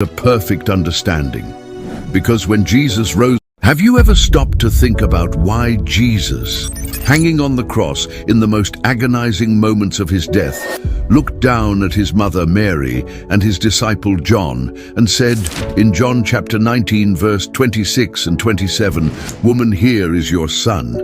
A perfect understanding. Because when Jesus rose, have you ever stopped to think about why Jesus, hanging on the cross in the most agonizing moments of his death, looked down at his mother Mary and his disciple John and said in John chapter 19 verse 26 and 27, "Woman, here is your son,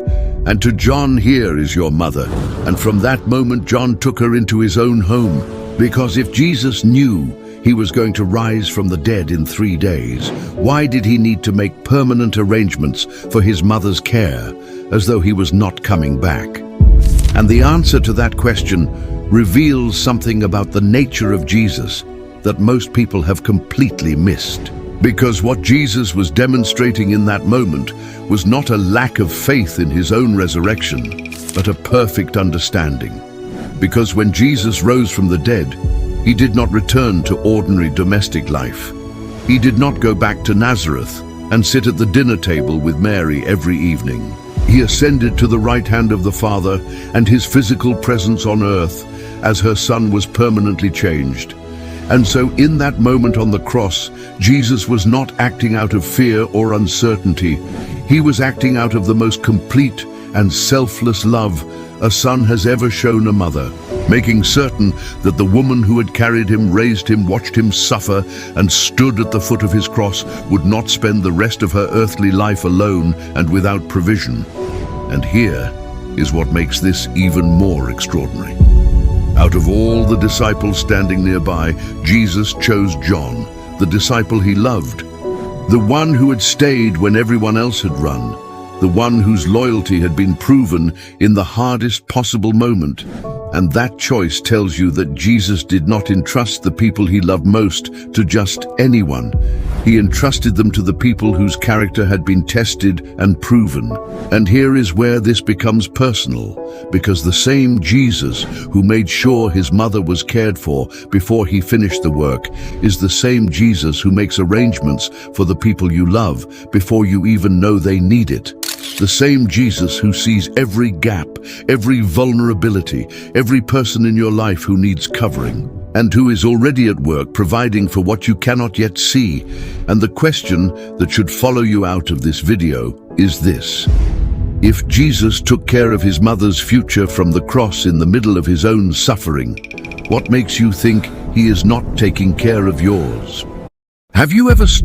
and to John here is your mother." And from that moment John took her into his own home, because if Jesus knew he was going to rise from the dead in 3 days, why did he need to make permanent arrangements for his mother's care, as though he was not coming back? And the answer to that question reveals something about the nature of Jesus that most people have completely missed. Because what Jesus was demonstrating in that moment was not a lack of faith in his own resurrection, but a perfect understanding. Because when Jesus rose from the dead, he did not return to ordinary domestic life. He did not go back to Nazareth and sit at the dinner table with Mary every evening. He ascended to the right hand of the Father, and his physical presence on earth as her son was permanently changed. And so in that moment on the cross, Jesus was not acting out of fear or uncertainty. He was acting out of the most complete and selfless love a son has ever shown a mother, making certain that the woman who had carried him, raised him, watched him suffer, and stood at the foot of his cross would not spend the rest of her earthly life alone and without provision. And here is what makes this even more extraordinary. Out of all the disciples standing nearby, Jesus chose John, the disciple he loved, the one who had stayed when everyone else had run, the one whose loyalty had been proven in the hardest possible moment. And that choice tells you that Jesus did not entrust the people he loved most to just anyone. He entrusted them to the people whose character had been tested and proven. And here is where this becomes personal, because the same Jesus who made sure his mother was cared for before he finished the work is the same Jesus who makes arrangements for the people you love before you even know they need it. The same Jesus who sees every gap, every vulnerability, every person in your life who needs covering, and who is already at work providing for what you cannot yet see. And the question that should follow you out of this video is this: if Jesus took care of his mother's future from the cross in the middle of his own suffering, what makes you think he is not taking care of yours? Have you ever stopped